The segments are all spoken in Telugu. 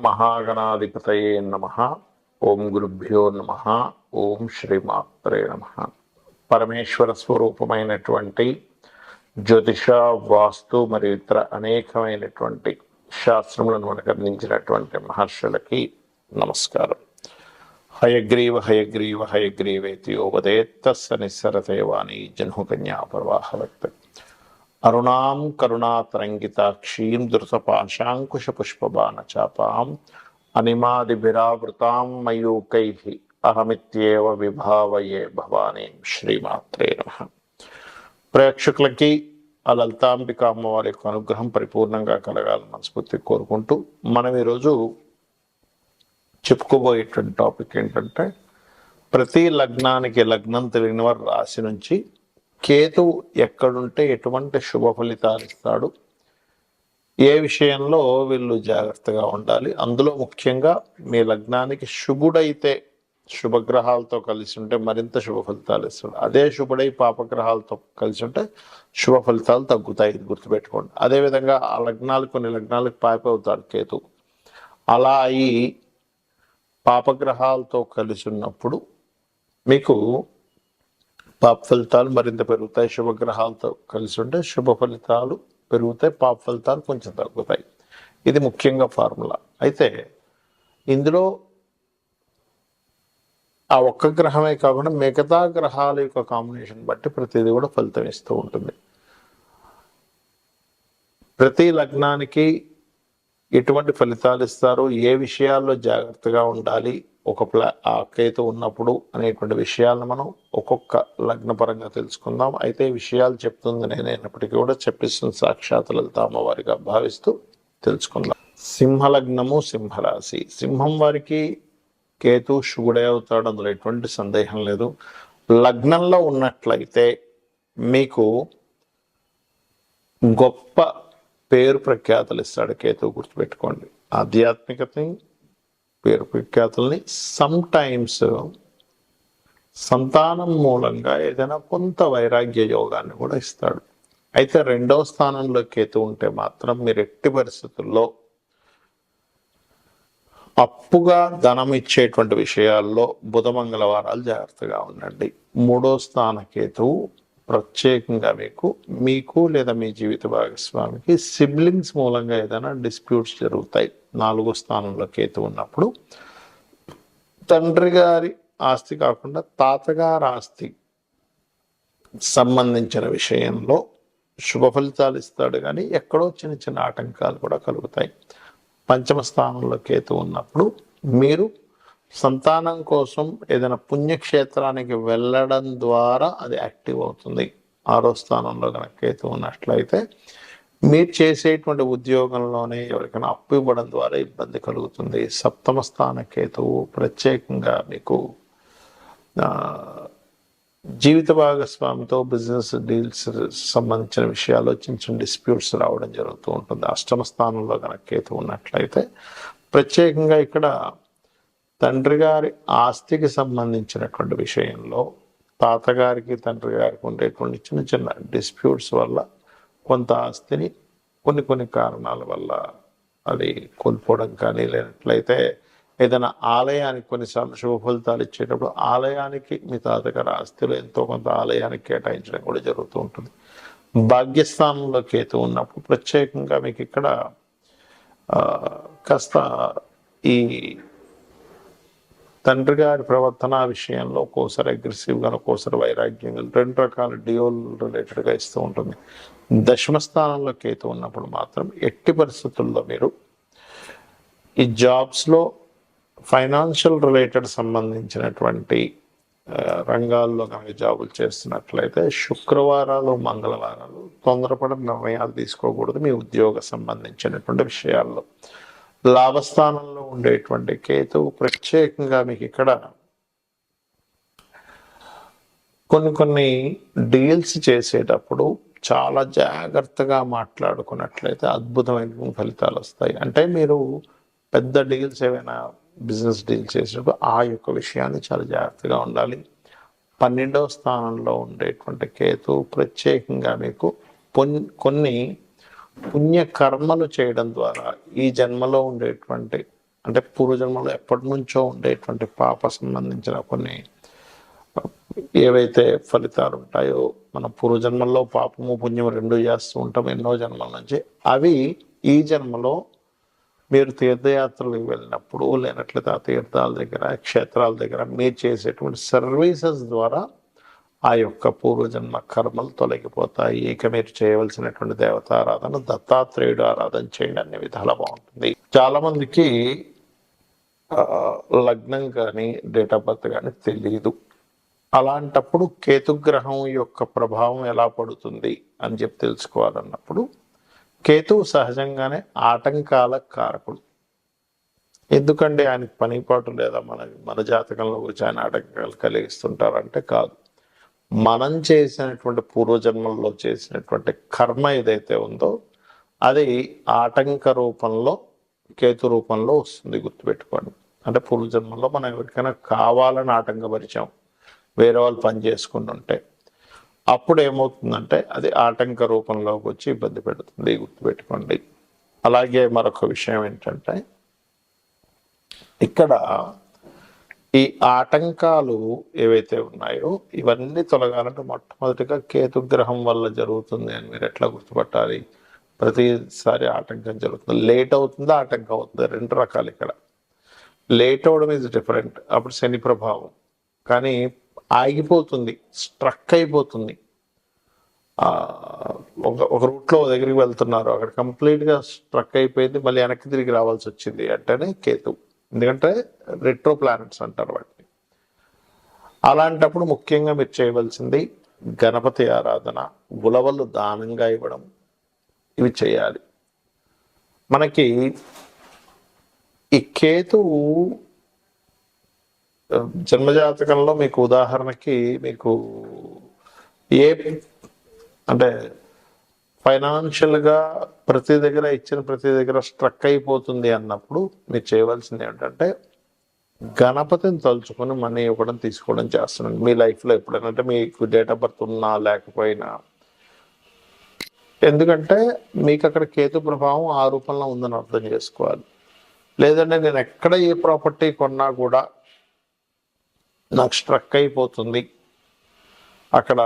మహాగణాధిపతయే నమః. ఓం గురుభ్యో నమః. ఓం శ్రీమాత్రే నమః. పరమేశ్వర స్వరూపమైనటువంటి జ్యోతిష, వాస్తు మరియు ఇతర అనేకమైనటువంటి శాస్త్రములను మనకు అందించినటువంటి మహర్షులకి నమస్కారం. హయగ్రీవ హయగ్రీవ హయగ్రీవేతి యోవదేత్తస్స నిస్సరతేవాణి జన్హుకన్యా ప్రవాహవక్త అరుణాం కరుణాతరంగితాక్షీం ధృతపాశాంకుశపుష్పబాణచాపాం అనిమాదిభిరావృతాం మయూకైః అహమిత్యేవ విభావయే భవానీం. శ్రీమాత్రే నమః. ప్రేక్షకులకి ఆ లలితాంబిక అమ్మవారి యొక్క అనుగ్రహం పరిపూర్ణంగా కలగాలని మనస్ఫూర్తి కోరుకుంటూ మనం ఈరోజు చెప్పుకోబోయేటువంటి టాపిక్ ఏంటంటే, ప్రతి లగ్నానికి లగ్నం తెలియని వారి రాశి నుంచి కేతువు ఎక్కడుంటే ఎటువంటి శుభ ఫలితాలు ఇస్తాడు, ఏ విషయంలో వీళ్ళు జాగ్రత్తగా ఉండాలి, అందులో ముఖ్యంగా మీ లగ్నానికి శుభుడైతే శుభగ్రహాలతో కలిసి ఉంటే మరింత శుభ ఫలితాలు ఇస్తాడు, అదే శుభుడై పాపగ్రహాలతో కలిసి ఉంటే శుభ ఫలితాలు తగ్గుతాయి. ఇది గుర్తుపెట్టుకోండి. అదేవిధంగా ఆ లగ్నాలు కొన్ని లగ్నాలకు పాపి అవుతాడు కేతువు. అలా అయి పాపగ్రహాలతో కలిసి ఉన్నప్పుడు మీకు పాప ఫలితాలు మరింత పెరుగుతాయి. శుభగ్రహాలతో కలిసి ఉంటే శుభ ఫలితాలు పెరుగుతాయి, పాప ఫలితాలు కొంచెం తగ్గుతాయి. ఇది ముఖ్యంగా ఫార్ములా. అయితే ఇందులో ఆ ఒక్క గ్రహమే కాకుండా మిగతా గ్రహాల యొక్క కాంబినేషన్ బట్టి ప్రతిదీ కూడా ఫలితం ఇస్తూ ఉంటుంది. ప్రతి లగ్నానికి ఎటువంటి ఫలితాలు ఇస్తారు, ఏ విషయాల్లో జాగ్రత్తగా ఉండాలి, ఆ కేతు ఉన్నప్పుడు అనేటువంటి విషయాలను మనం ఒక్కొక్క లగ్న పరంగా తెలుసుకుందాం. అయితే ఈ విషయాలు చెప్తుంది నేనైనప్పటికీ కూడా చెప్పిస్తుంది సాక్షాత్ లలిత అమ్మవారిగా భావిస్తూ తెలుసుకుందాం. సింహలగ్నము, సింహరాశి. సింహం వారికి కేతు శుభుడే అవుతాడు, అందులో ఎటువంటి సందేహం లేదు. లగ్నంలో ఉన్నట్లయితే మీకు గొప్ప పేరు ప్రఖ్యాతులు ఇస్తాడు కేతువు, గుర్తుపెట్టుకోండి. ఆధ్యాత్మికతని, పేరు ప్రఖ్యాతుల్ని, సమ్ టైమ్స్ సంతానం మూలంగా ఏదైనా కొంత వైరాగ్య యోగాన్ని కూడా ఇస్తాడు. అయితే రెండవ స్థానంలో కేతు ఉంటే మాత్రం మీరు ఎట్టి పరిస్థితుల్లో అప్పుగా ధనం ఇచ్చేటువంటి విషయాల్లో బుధ మంగళవారాలు జాగ్రత్తగా ఉండండి. మూడో స్థాన కేతువు ప్రత్యేకంగా మీకు లేదా మీ జీవిత భాగస్వామికి సిబ్లింగ్స్ మూలంగా ఏదైనా డిస్ప్యూట్స్ జరుగుతాయి. నాలుగో స్థానంలో కేతు ఉన్నప్పుడు తండ్రి గారి ఆస్తి కాకుండా తాతగారి ఆస్తి సంబంధించిన విషయంలో శుభ ఫలితాలు ఇస్తాడు, కానీ ఎక్కడో చిన్న చిన్న ఆటంకాలు కూడా కలుగుతాయి. పంచమ స్థానంలో కేతు ఉన్నప్పుడు మీరు సంతానం కోసం ఏదైనా పుణ్యక్షేత్రానికి వెళ్ళడం ద్వారా అది యాక్టివ్ అవుతుంది. ఆరో స్థానంలో కనుక కేతు ఉన్నట్లయితే మీరు చేసేటువంటి ఉద్యోగంలోనే ఎవరికైనా అప్పు ఇవ్వడం ద్వారా ఇబ్బంది కలుగుతుంది. సప్తమ స్థాన కేతువు ప్రత్యేకంగా మీకు జీవిత భాగస్వామితో బిజినెస్ డీల్స్ సంబంధించిన విషయాల్లో చిన్న చిన్న డిస్ప్యూట్స్ రావడం జరుగుతూ ఉంటుంది. అష్టమ స్థానంలో కనుక కేతు ఉన్నట్లయితే ప్రత్యేకంగా ఇక్కడ తండ్రి గారి ఆస్తికి సంబంధించినటువంటి విషయంలో తాతగారికి తండ్రి గారికి ఉండేటువంటి చిన్న చిన్న డిస్ప్యూట్స్ వల్ల కొంత ఆస్తిని కొన్ని కారణాల వల్ల అది కోల్పోవడం కానీ, లేనట్లయితే ఏదైనా ఆలయానికి కొన్నిసార్లు శుభ ఫలితాలు ఇచ్చేటప్పుడు ఆలయానికి మీ తాతగారి ఆస్తిలో ఎంతో కొంత ఆలయానికి కేటాయించడం కూడా జరుగుతూ ఉంటుంది. భాగ్యస్థానంలో కేతు ఉన్నప్పుడు ప్రత్యేకంగా మీకు ఇక్కడ కాస్త ఈ తండ్రి గారి ప్రవర్తన విషయంలో ఒక్కోసారి అగ్రెసివ్గా, ఒక్కోసారి వైరాగ్యంగా, రెండు రకాల డియోల్ రిలేటెడ్గా ఇస్తూ ఉంటుంది. దశమ స్థానంలో కేతు ఉన్నప్పుడు మాత్రం ఎట్టి పరిస్థితుల్లో మీరు ఈ జాబ్స్లో ఫైనాన్షియల్ రిలేటెడ్ సంబంధించినటువంటి రంగాల్లో కనుక జాబులు చేస్తున్నట్లయితే శుక్రవారాలు, మంగళవారాలు తొందరపడి నిర్ణయాలు తీసుకోకూడదు మీ ఉద్యోగ సంబంధించినటువంటి విషయాల్లో. లాభస్థానంలో ఉండేటువంటి కేతువు ప్రత్యేకంగా మీకు ఇక్కడ కొన్ని డీల్స్ చేసేటప్పుడు చాలా జాగ్రత్తగా మాట్లాడుకున్నట్లయితే అద్భుతమైన ఫలితాలు వస్తాయి. అంటే మీరు పెద్ద డీల్స్ ఏవైనా బిజినెస్ డీల్స్ చేసేటప్పుడు ఆ యొక్క విషయాన్ని చాలా జాగ్రత్తగా ఉండాలి. 12వ స్థానంలో ఉండేటువంటి కేతు ప్రత్యేకంగా మీకు కొన్ని పుణ్యకర్మలు చేయడం ద్వారా ఈ జన్మలో ఉండేటువంటి అంటే పూర్వజన్మలో ఎప్పటి నుంచో ఉండేటువంటి పాప సంబంధించిన కొన్ని ఏవైతే ఫలితాలు ఉంటాయో, మన పూర్వజన్మల్లో పాపము పుణ్యం రెండు చేస్తూ ఉంటాం ఎన్నో జన్మల నుంచి, అవి ఈ జన్మలో మీరు తీర్థయాత్రలకు వెళ్ళినప్పుడు, లేనట్లయితే ఆ తీర్థాల దగ్గర, క్షేత్రాల దగ్గర మీరు చేసేటువంటి సర్వీసెస్ ద్వారా ఆ యొక్క పూర్వజన్మ కర్మలు తొలగిపోతాయి. ఇక మీరు చేయవలసినటువంటి దేవతారాధన, దత్తాత్రేయుడు ఆరాధన చేయండి, అన్ని విధాలా బాగుంటుంది. చాలా మందికి లగ్నం కానీ డేట్ ఆఫ్ బర్త్ కానీ తెలియదు. అలాంటప్పుడు కేతుగ్రహం యొక్క ప్రభావం ఎలా పడుతుంది అని చెప్పి తెలుసుకోవాలన్నప్పుడు, కేతువు సహజంగానే ఆటంకాల కారకుడు. ఎందుకంటే ఆయనకి పనిపాటు లేదా మన జాతకంలో గురించి ఆయన ఆటంకాలు కలిగిస్తుంటారంటే కాదు. మనం చేసినటువంటి పూర్వజన్మల్లో చేసినటువంటి కర్మ ఏదైతే ఉందో అది ఆటంక రూపంలో, కేతు రూపంలో వస్తుంది, గుర్తుపెట్టుకోండి. అంటే పూర్వజన్మల్లో మనం ఎవరికైనా కావాలని ఆటంకపరిచాం, వేరే వాళ్ళు పని చేసుకుంటుంటే, అప్పుడు ఏమవుతుందంటే అది ఆటంక రూపంలోకి వచ్చి ఇబ్బంది పెడుతుంది, గుర్తుపెట్టుకోండి. అలాగే మరొక విషయం ఏంటంటే, ఇక్కడ ఈ ఆటంకాలు ఏవైతే ఉన్నాయో ఇవన్నీ తొలగాలంటే మొట్టమొదటిగా కేతుగ్రహం వల్ల జరుగుతుంది అని మీరు ఎట్లా గుర్తుపట్టాలి? ప్రతిసారి ఆటంకం జరుగుతుంది, లేట్ అవుతుందా ఆటంకం అవుతుందా, రెండు రకాలు. ఇక్కడ లేట్ అవడం ఈజ్ డిఫరెంట్, అప్పుడు శని ప్రభావం. కానీ ఆగిపోతుంది, స్ట్రక్ అయిపోతుంది. ఒక రూట్లో దగ్గరికి వెళ్తున్నారు, అక్కడ కంప్లీట్గా స్ట్రక్ అయిపోయింది, మళ్ళీ వెనక్కి తిరిగి రావాల్సి వచ్చింది అంటేనే కేతు. ఎందుకంటే రెట్రో ప్లానెట్స్ అంటారు వాటిని. అలాంటప్పుడు ముఖ్యంగా మీరు చేయవలసింది గణపతి ఆరాధన, ఉలవలు దానంగా ఇవ్వడం, ఇవి చేయాలి. మనకి ఈ కేతువు జన్మజాతకంలో మీకు ఉదాహరణకి మీకు ఏ అంటే ఫైనాన్షియల్గా ప్రతి దగ్గర ఇచ్చిన ప్రతి దగ్గర స్ట్రక్ అయిపోతుంది అన్నప్పుడు మీరు చేయవలసింది ఏంటంటే గణపతిని తలుచుకొని మనీ ఇవ్వడం తీసుకోవడం చేస్తున్నాను మీ లైఫ్లో ఎప్పుడైనా. అంటే మీకు డేట్ ఆఫ్ బర్త్ ఉన్నా లేకపోయినా, ఎందుకంటే మీకు అక్కడ కేతు ప్రభావం ఆ రూపంలో ఉందని అర్థం చేసుకోవాలి. లేదంటే నేను ఎక్కడ ఏ ప్రాపర్టీ కొన్నా కూడా నాకు స్ట్రక్ అయిపోతుంది, అక్కడ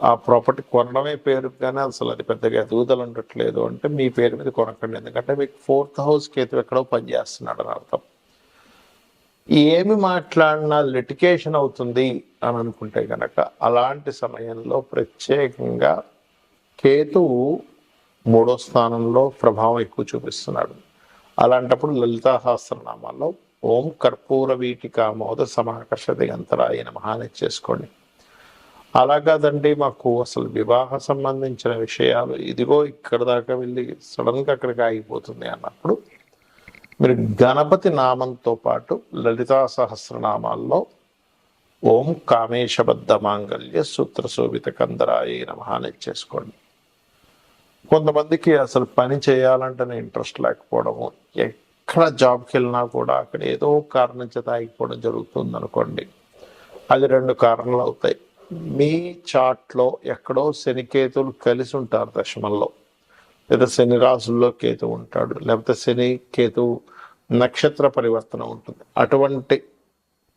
ఆ ప్రాపర్టీ కొనడమే పేరు కానీ అసలు అది పెద్దగా ఎదుగుదల ఉండట్లేదు అంటే మీ పేరు మీద కొనకండి. ఎందుకంటే మీకు 4th హౌస్ కేతు ఎక్కడో పనిచేస్తున్నాడు అని అర్థం. ఏమి మాట్లాడినా లిటికేషన్ అవుతుంది అని అనుకుంటే కనుక అలాంటి సమయంలో ప్రత్యేకంగా కేతువు 3వ స్థానంలో ప్రభావం ఎక్కువ చూపిస్తున్నాడు. అలాంటప్పుడు లలితా సహస్రనామాల్లో ఓం కర్పూర వీటికామోద సమాకర్షతి గంతరాయ నమః అని చేసుకోండి. అలాగదండి మాకు అసలు వివాహ సంబంధించిన విషయాలు ఇదిగో ఇక్కడ దాకా వెళ్ళి సడన్గా అక్కడికి ఆగిపోతుంది అన్నప్పుడు మీరు గణపతి నామంతో పాటు లలితా సహస్రనామాల్లో ఓం కామేశబద్ధ మాంగళ్య సూత్ర శోభిత కందరాయ నమః అని చేసుకోండి. కొంతమందికి అసలు పని చేయాలంటేనే ఇంట్రెస్ట్ లేకపోవడము, ఎక్కడ జాబ్కి వెళ్ళినా కూడా అక్కడ ఏదో కారణం చేత ఆగిపోవడం జరుగుతుంది అనుకోండి. అది 2 కారణాలు అవుతాయి. మీ చార్ట్లో ఎక్కడో శనికేతువులు కలిసి ఉంటారు దశమంలో, లేదా శని రాశుల్లో కేతు ఉంటాడు, లేకపోతే శని కేతు నక్షత్ర పరివర్తన ఉంటుంది. అటువంటి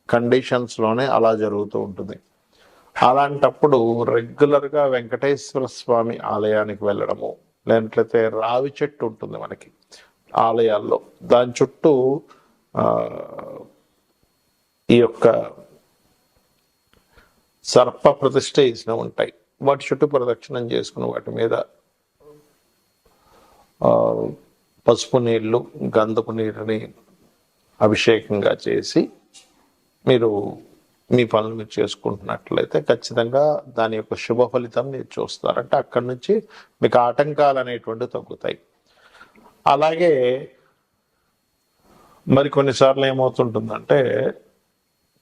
కండిషన్స్లోనే అలా జరుగుతూ ఉంటుంది. అలాంటప్పుడు రెగ్యులర్గా వెంకటేశ్వర స్వామి ఆలయానికి వెళ్ళడము, లేనట్లయితే రావి చెట్టు ఉంటుంది మనకి ఆలయాల్లో, దాని చుట్టూ ఈ యొక్క సర్ప ప్రతిష్ఠ వేసిన ఉంటాయి, వాటి చుట్టూ ప్రదక్షిణం చేసుకుని వాటి మీద పసుపు నీళ్ళు గంధపు నీరుని అభిషేకంగా చేసి మీరు మీ పనులు మీరు చేసుకుంటున్నట్లయితే ఖచ్చితంగా దాని యొక్క శుభ ఫలితం మీరు చూస్తారంటే అక్కడి నుంచి మీకు ఆటంకాలు అనేటువంటి తగ్గుతాయి. అలాగే మరి కొన్నిసార్లు ఏమవుతుంటుందంటే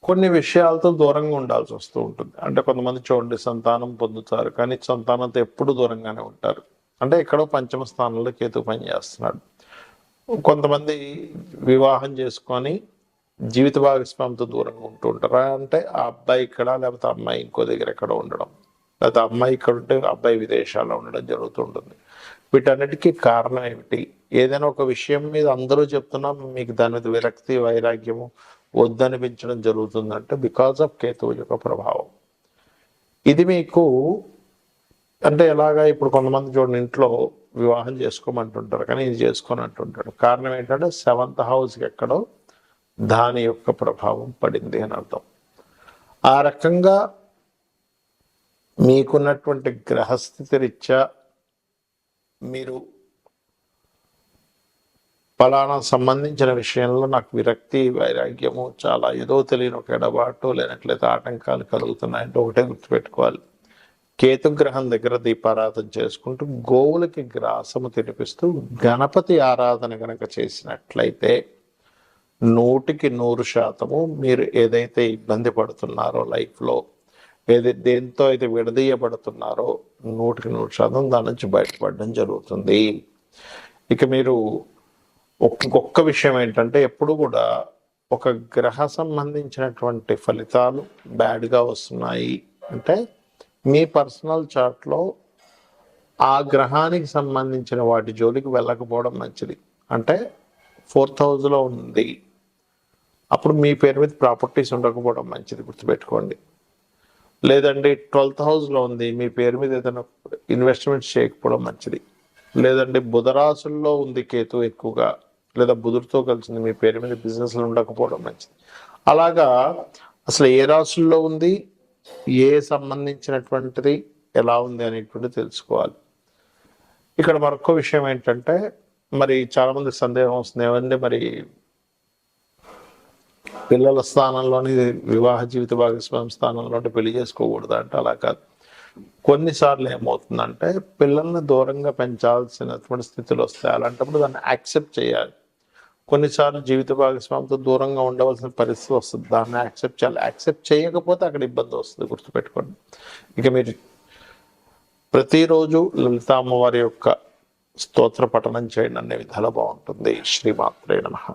కొన్ని విషయాలతో దూరంగా ఉండాల్సి వస్తూ ఉంటుంది. అంటే కొంతమంది చూడండి సంతానం పొందుతారు కానీ సంతానంతో ఎప్పుడు దూరంగానే ఉంటారు, అంటే ఎక్కడో 5వ స్థానంలో కేతు పని చేస్తున్నాడు. కొంతమంది వివాహం చేసుకొని జీవిత భాగస్వామితో దూరంగా ఉంటూ ఉంటారు, అంటే ఆ అబ్బాయి ఇక్కడ లేకపోతే అమ్మాయి ఇంకో దగ్గర ఎక్కడో ఉండడం, లేకపోతే అమ్మాయి ఇక్కడ ఉంటే అబ్బాయి విదేశాల్లో ఉండడం జరుగుతూ ఉంటుంది. వీటన్నిటికీ కారణం ఏమిటి? ఏదైనా ఒక విషయం మీద అందరూ చెప్తున్నా మీకు దాని మీద విరక్తి, వైరాగ్యము వద్దనిపించడం జరుగుతుందంటే బికాజ్ ఆఫ్ కేతువు యొక్క ప్రభావం. ఇది మీకు అంటే ఎలాగా, ఇప్పుడు కొంతమంది చూడండి ఇంట్లో వివాహం చేసుకోమంటుంటారు కానీ ఇది చేసుకొని అంటుంటాడు. కారణం ఏంటంటే 7th హౌస్కి ఎక్కడో దాని యొక్క ప్రభావం పడింది అని అర్థం. ఆ రకంగా మీకున్నటువంటి గ్రహస్థితి రీత్యా మీరు ఫలానా సంబంధించిన విషయంలో నాకు విరక్తి, వైరాగ్యము, చాలా ఏదో తెలియని ఒక ఎడబాటు లేనట్లయితే ఆటంకాలు కలుగుతున్నాయంటే ఒకటే గుర్తుపెట్టుకోవాలి. కేతుగ్రహం దగ్గర దీపారాధన చేసుకుంటూ గోవులకి గ్రాసము తినిపిస్తూ గణపతి ఆరాధన కనుక చేసినట్లయితే 100% మీరు ఏదైతే ఇబ్బంది పడుతున్నారో లైఫ్లో, దేంతో అయితే విడదీయబడుతున్నారో 100% దాని నుంచి బయటపడడం జరుగుతుంది. ఇక మీరు ఒక్క విషయం ఏంటంటే ఎప్పుడు కూడా ఒక గ్రహ సంబంధించినటువంటి ఫలితాలు బ్యాడ్గా వస్తున్నాయి అంటే మీ పర్సనల్ చార్ట్లో ఆ గ్రహానికి సంబంధించిన వాటి జోలికి వెళ్ళకపోవడం మంచిది. అంటే 4th హౌస్లో ఉంది, అప్పుడు మీ పేరు మీద ప్రాపర్టీస్ ఉండకపోవడం మంచిది, గుర్తుపెట్టుకోండి. లేదండి 12th హౌస్లో ఉంది, మీ పేరు మీద ఏదైనా ఇన్వెస్ట్మెంట్స్ చేయకపోవడం మంచిది. లేదండి బుధరాశుల్లో ఉంది కేతు ఎక్కువగా, లేదా బుధుడితో కలిసింది, మీ పేరు మీద బిజినెస్లు ఉండకపోవడం మంచిది. అలాగా అసలు ఏ రాశుల్లో ఉంది, ఏ సంబంధించినటువంటిది ఎలా ఉంది అనేటువంటి తెలుసుకోవాలి. ఇక్కడ మరొక విషయం ఏంటంటే, మరి చాలా మంది సందేహం వస్తుంది, ఏమంటే మరి పిల్లల స్థానంలోని వివాహ జీవిత భాగస్వామి స్థానంలో పెళ్లి చేసుకోకూడదు అంటే అలా కాదు. కొన్నిసార్లు ఏమవుతుందంటే పిల్లల్ని దూరంగా పెంచాల్సినటువంటి స్థితిలో వస్తాయి. అలాంటప్పుడు దాన్ని యాక్సెప్ట్ చేయాలి. కొన్నిసార్లు జీవిత భాగస్వామితో దూరంగా ఉండవలసిన పరిస్థితి వస్తుంది, దాన్ని యాక్సెప్ట్ చేయాలి. యాక్సెప్ట్ చేయకపోతే అక్కడ ఇబ్బంది వస్తుంది, గుర్తుపెట్టుకోండి. ఇక మీరు ప్రతిరోజు లలితా అమ్మవారి యొక్క స్తోత్ర పఠనం చేయండి, అనే విధాలు బాగుంటుంది. శ్రీమాత్రే నమః.